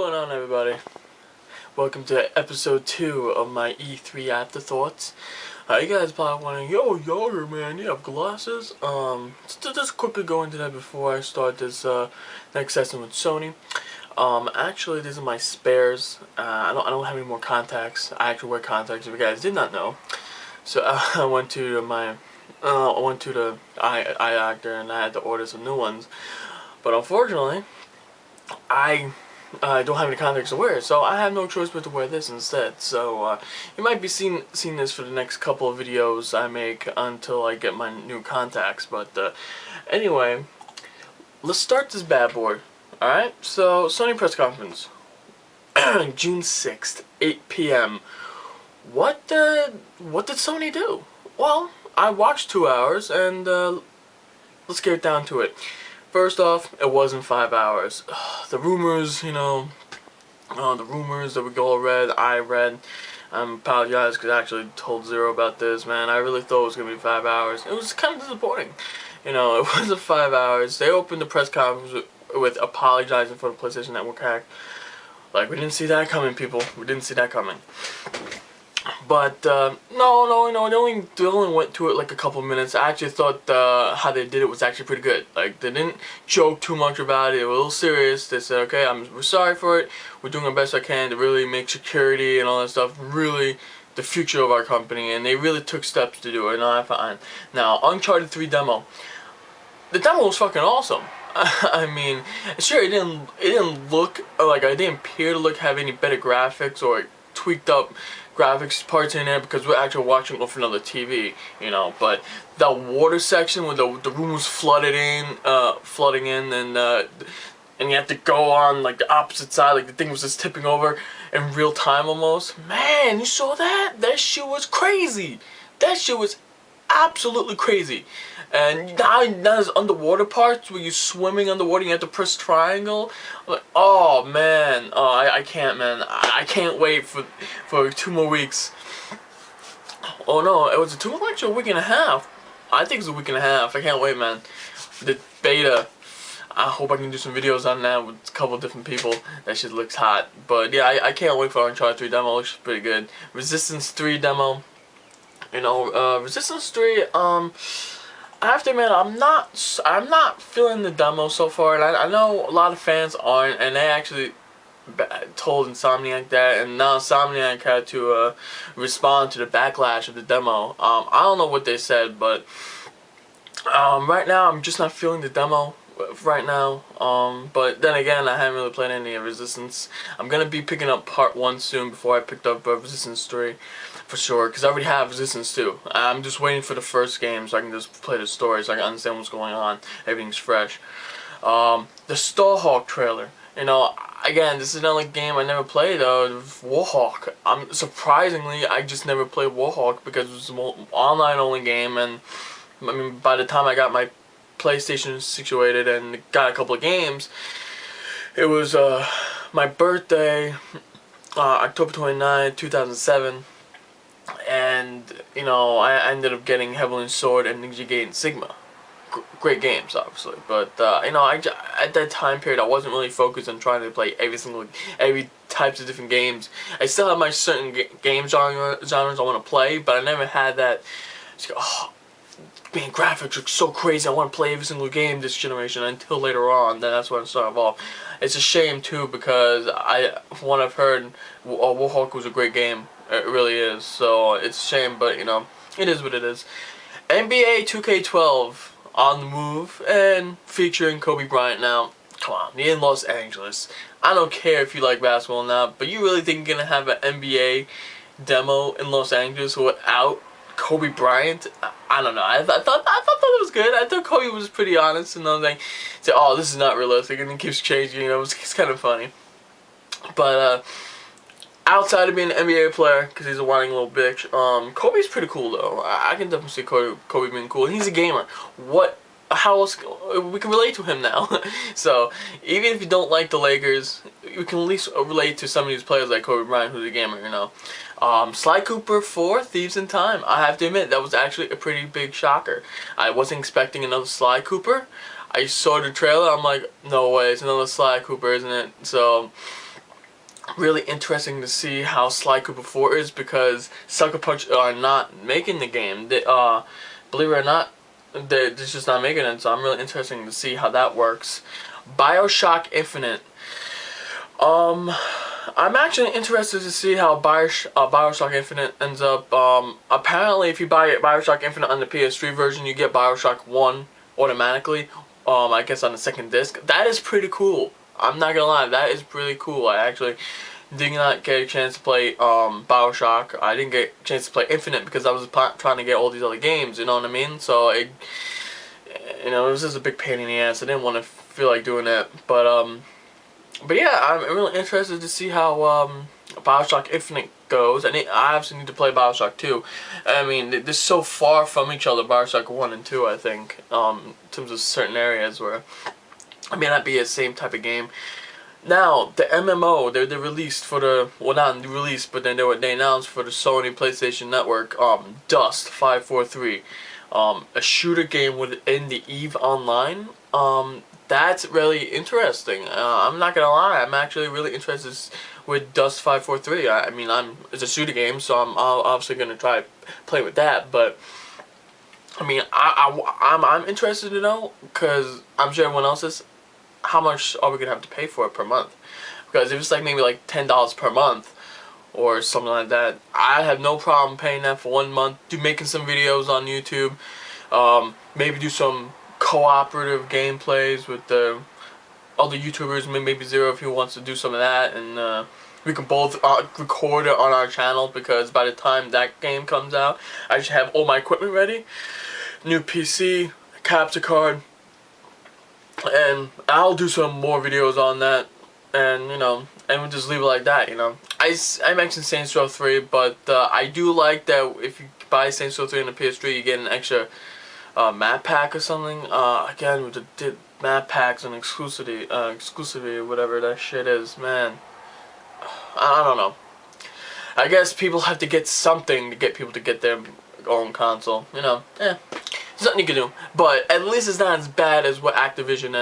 going on, everybody? Welcome to episode 2 of my E3 afterthoughts. You guys probably wondering, yo, Yager, man, you have glasses? Just quickly go into that before I start this next session with Sony. Actually, these are my spares. I don't have any more contacts. I actually wear contacts, if you guys did not know. So I went to the eye doctor and I had to order some new ones. But unfortunately, I don't have any contacts to wear, so I have no choice but to wear this instead. So you might be seeing this for the next couple of videos I make until I get my new contacts. But anyway, let's start this bad boy. Alright, so Sony press conference, June 6th, 8 p.m. What did Sony do? Well, I watched 2 hours, and let's get down to it. First off, it wasn't 5 hours. The rumors, the rumors that we all read, I read. I apologize because I actually told Zero about this, man. I really thought it was going to be 5 hours. It was kind of disappointing. It wasn't 5 hours. They opened the press conference with apologizing for the PlayStation Network hack. Like, we didn't see that coming, people. We didn't see that coming. But, no, they only went to it like a couple minutes. I actually thought how they did it was actually pretty good. Like, they didn't joke too much about it. They were a little serious. They said, okay, we're sorry for it. We're doing our best I can to really make security and all that stuff really the future of our company. And they really took steps to do it, and I find. Now, Uncharted 3 demo. The demo was fucking awesome. I mean, sure, it didn't look, like, it didn't appear to have any better graphics or tweaked up graphics parts in there because we're actually watching off another TV, but that water section where the room was flooding in, and you have to go on like the opposite side, like the thing was just tipping over in real time almost. Man, you saw that? That shit was crazy. That shit was absolutely crazy. And now there's underwater parts where you're swimming underwater and you have to press triangle. I'm like, oh man, I can't, man. I can't wait for 2 more weeks. Oh no, it was 2 more weeks or a week and a half? I think it's a week and a half. I can't wait, man. The beta. I hope I can do some videos on that with a couple of different people. That shit looks hot. But yeah, I can't wait for Uncharted 3 demo. It looks pretty good. Resistance 3 demo. Resistance 3, I have to admit, I'm not feeling the demo so far, and I know a lot of fans aren't, and they actually told Insomniac that, and now Insomniac had to respond to the backlash of the demo. I don't know what they said, but right now I'm just not feeling the demo right now. But then again, I haven't really played any of Resistance. I'm gonna be picking up part 1 soon before I picked up Resistance 3. For sure, because I already have Resistance 2. I'm just waiting for the first game so I can just play the story so I can understand what's going on. Everything's fresh. The Starhawk trailer. Again, this is another game I never played, Warhawk. Surprisingly, I just never played Warhawk because it was an online-only game, and I mean, by the time I got my PlayStation situated and got a couple of games, it was my birthday, October 29, 2007. And, I ended up getting Heavenly Sword and Ninja Gaiden Sigma. Great games, obviously. But, at that time period, I wasn't really focused on trying to play every types of different games. I still have my certain game genres I want to play, but I never had that, oh, man, graphics look so crazy, I want to play every single game this generation until later on. Then that's when I started off. It's a shame, too, because from what I've heard, Warhawk was a great game. It really is, so it's a shame, but it is what it is. NBA 2K12 on the move and featuring Kobe Bryant now. Come on, you're in Los Angeles. I don't care if you like basketball or not, but you really think you're gonna have an NBA demo in Los Angeles without Kobe Bryant? I don't know. I thought it was good. I thought Kobe was pretty honest and all that. Say, oh, this is not realistic, and it keeps changing. It's kind of funny, but outside of being an NBA player, because he's a whining little bitch, Kobe's pretty cool though. I can definitely see Kobe being cool. He's a gamer. How else we can relate to him now? So even if you don't like the Lakers, you can at least relate to some of these players like Kobe Bryant, who's a gamer. Sly Cooper 4 Thieves in Time. I have to admit that was actually a pretty big shocker. I wasn't expecting another Sly Cooper. I saw the trailer. I'm like, no way, it's another Sly Cooper, isn't it? So really interesting to see how Sly Cooper 4 is, because Sucker Punch are not making the game. They, believe it or not, they're just not making it, so I'm really interested to see how that works. BioShock Infinite. I'm actually interested to see how BioShock Infinite ends up. Apparently, if you buy BioShock Infinite on the PS3 version, you get BioShock 1 automatically. I guess on the second disc. That is pretty cool. I'm not gonna lie, that is really cool. I actually did not get a chance to play BioShock. I didn't get a chance to play Infinite because I was trying to get all these other games, you know what I mean? So, it was just a big pain in the ass. I didn't want to feel like doing that. But yeah, I'm really interested to see how BioShock Infinite goes. I obviously need to play BioShock 2. I mean, they're so far from each other, BioShock 1 and 2, I think, in terms of certain areas where it may not be the same type of game. Now, the MMO, they released for the, well, not released, but then they announced for the Sony PlayStation Network, Dust 543, a shooter game within the EVE Online. That's really interesting. I'm not gonna lie, I'm actually really interested with Dust 543. I mean, it's a shooter game, so I'm obviously gonna try play with that. But I mean, I'm interested to know, because I'm sure everyone else is. How much are we gonna have to pay for it per month? Because if it's like maybe like $10 per month or something like that, I have no problem paying that for 1 month. Making some videos on YouTube. Maybe do some cooperative gameplays with the other YouTubers. Maybe Zero if he wants to do some of that, and we can both record it on our channel, because by the time that game comes out, I should have all my equipment ready. New PC, capture card, and I'll do some more videos on that, and and we'll just leave it like that. I mentioned Saints Row 3, but I do like that if you buy Saints Row 3 on the PS3, you get an extra map pack or something. Again, with the map packs and exclusivity, whatever that shit is, man. I don't know. I guess people have to get something to get people to get their own console. There's nothing you can do. But at least it's not as bad as what Activision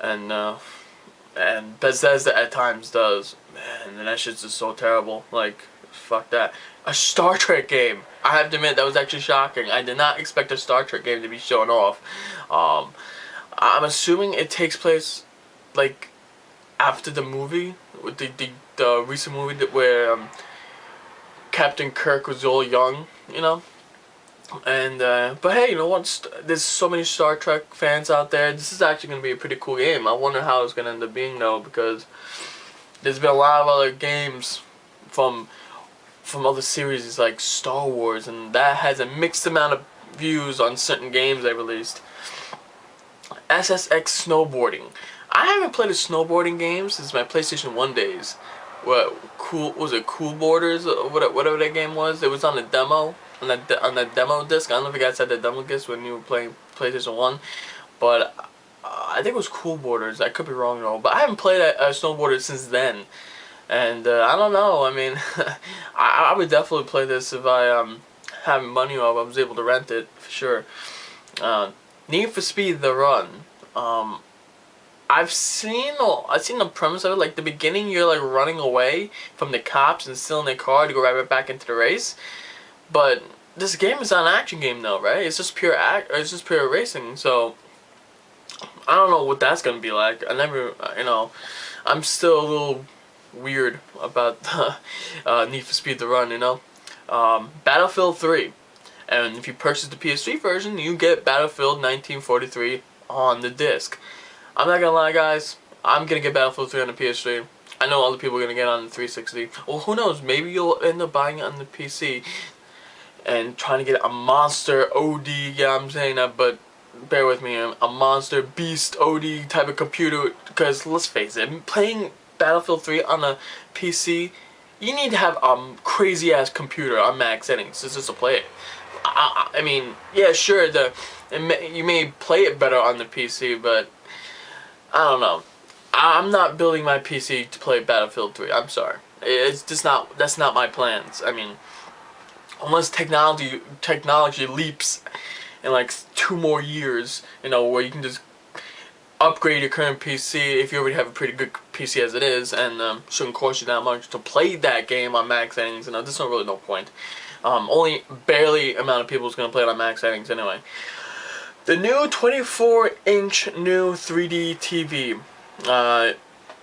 and Bethesda at times does. Man, and that shit's just so terrible. Like, fuck that. A Star Trek game. I have to admit, that was actually shocking. I did not expect a Star Trek game to be shown off. I'm assuming it takes place, like, after the movie, with the recent movie where Captain Kirk was all young, And but hey, you know what? There's so many Star Trek fans out there. This is actually gonna be a pretty cool game. I wonder how it's gonna end up being though, because there's been a lot of other games from other series like Star Wars, and that has a mixed amount of views on certain games they released. SSX Snowboarding. I haven't played a snowboarding game since my PlayStation 1 days. Was it Cool Borders or whatever that game was? It was on the demo, on the demo disc. I don't know if you guys had the demo disc when you were playing PlayStation 1, but I think it was Cool Borders. I could be wrong though, but I haven't played a snowboarder since then. And I don't know. I mean, I would definitely play this if I had money or I was able to rent it for sure. Need for Speed: The Run. I've seen the premise of it. Like the beginning, you're like running away from the cops and stealing their car to go right back into the race. But this game is not an action game though, right? It's just pure it's just pure racing. So I don't know what that's gonna be like. I never, I'm still a little weird about Need for Speed: The Run. Battlefield 3, and if you purchase the PS3 version, you get Battlefield 1943 on the disc. I'm not gonna lie, guys. I'm gonna get Battlefield 3 on the PS3. I know other people are gonna get it on the 360. Well, who knows? Maybe you'll end up buying it on the PC and trying to get a monster OD. Yeah, I'm saying that, but bear with me. A monster beast OD type of computer. Because let's face it, playing Battlefield 3 on a PC, you need to have a crazy ass computer on max settings just to play it. I mean, yeah, sure, you may play it better on the PC, but I don't know. I'm not building my PC to play Battlefield 3. I'm sorry. It's just not. That's not my plans. I mean, unless technology leaps in like 2 more years, where you can just upgrade your current PC if you already have a pretty good PC as it is, and shouldn't cost you that much to play that game on max settings. There's not really no point. Only barely amount of people is going to play it on max settings anyway. The new 24-inch new 3D TV. Not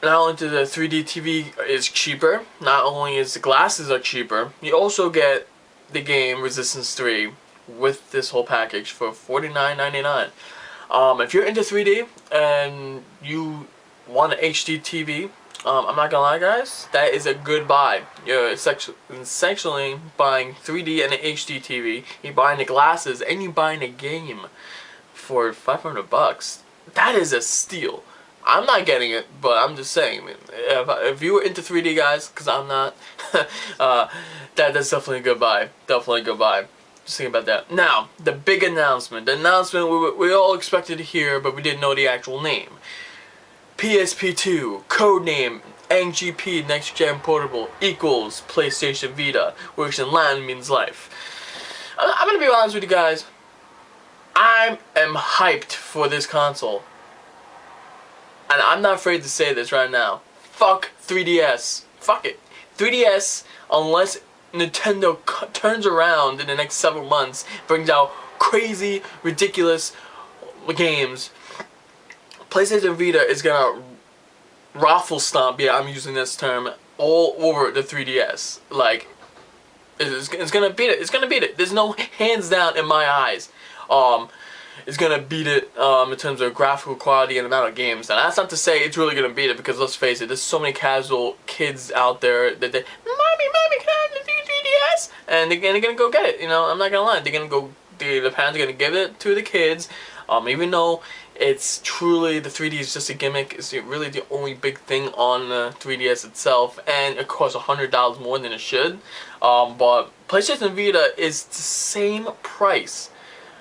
only the 3D TV is cheaper, not only is the glasses are cheaper, you also get the game Resistance 3 with this whole package for $49.99. If you're into 3D and you want an HD TV, I'm not gonna lie guys, that is a good buy. You're essentially buying 3D and an HD TV, you're buying the glasses, and you're buying a game for $500. That is a steal. I'm not getting it, but I'm just saying, if you were into 3D guys, because I'm not, that's definitely a good buy. Definitely a good buy. Just think about that. Now, the big announcement. The announcement we all expected to hear, but we didn't know the actual name. PSP2, codename NGP Next Gen Portable equals PlayStation Vita, which in Latin means life. I'm gonna be honest with you guys. I am hyped for this console. And I'm not afraid to say this right now. Fuck 3DS. Fuck it. 3DS, unless Nintendo turns around in the next several months, brings out crazy, ridiculous games, PlayStation Vita is gonna raffle stomp, yeah, I'm using this term, all over the 3DS. Like, it's gonna beat it. It's gonna beat it. There's no hands down in my eyes. It's gonna beat it in terms of graphical quality and amount of games. And that's not to say it's really gonna beat it, because let's face it, there's so many casual kids out there that they, mommy, can I have the 3DS? And they're gonna go get it. You know, I'm not gonna lie. They're gonna go. The parents are gonna give it to the kids, even though it's truly the 3D is just a gimmick. It's really the only big thing on the 3DS itself, and it costs $100 more than it should. But PlayStation Vita is the same price.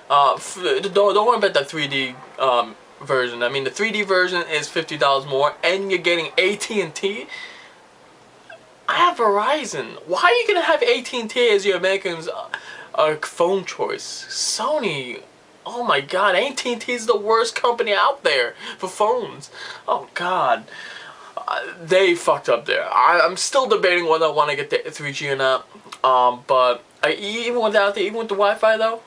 Don't worry about that 3D version. I mean, the 3D version is $50 more, and you're getting AT&T. I have Verizon. Why are you gonna have AT&T as your American's phone choice? Sony. Oh my God, AT&T is the worst company out there for phones. Oh God, they fucked up there. I'm still debating whether I want to get the 3G or not. But even without even with the Wi-Fi though,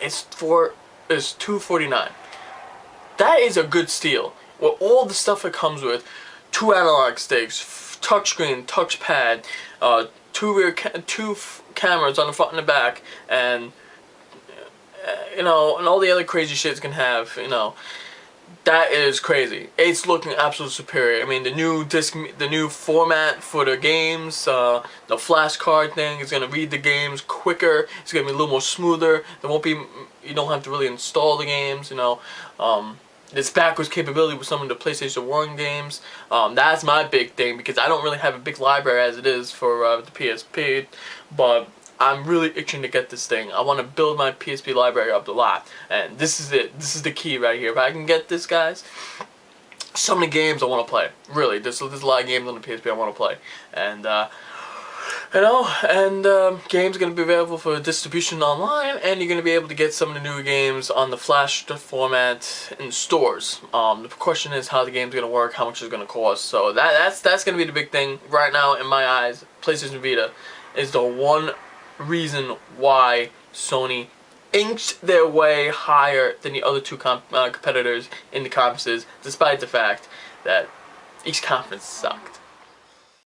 it's $249. That is a good steal. With all the stuff it comes with, 2 analog sticks, touchscreen, touchpad, two cameras on the front and the back, and you know, and all the other crazy shit it can have. You know, that is crazy. It's looking absolutely superior. I mean, the new format for the games, the flashcard thing is gonna read the games quicker. It's gonna be a little more smoother. There won't be, you don't have to really install the games. You know, this backwards capability with some of the PlayStation 1 games. That's my big thing, because I don't really have a big library as it is for the PSP, but I'm really itching to get this thing. I want to build my PSP library up a lot, and this is it. This is the key right here. If I can get this, guys, so many games I want to play. Really, there's a lot of games on the PSP I want to play, and you know, and games are going to be available for distribution online, and you're going to be able to get some of the new games on the Flash format in stores. The question is how the game's going to work, how much it's going to cost. So that's going to be the big thing right now in my eyes. PlayStation Vita is the one reason why Sony inched their way higher than the other two competitors in the conferences, despite the fact that each conference sucked.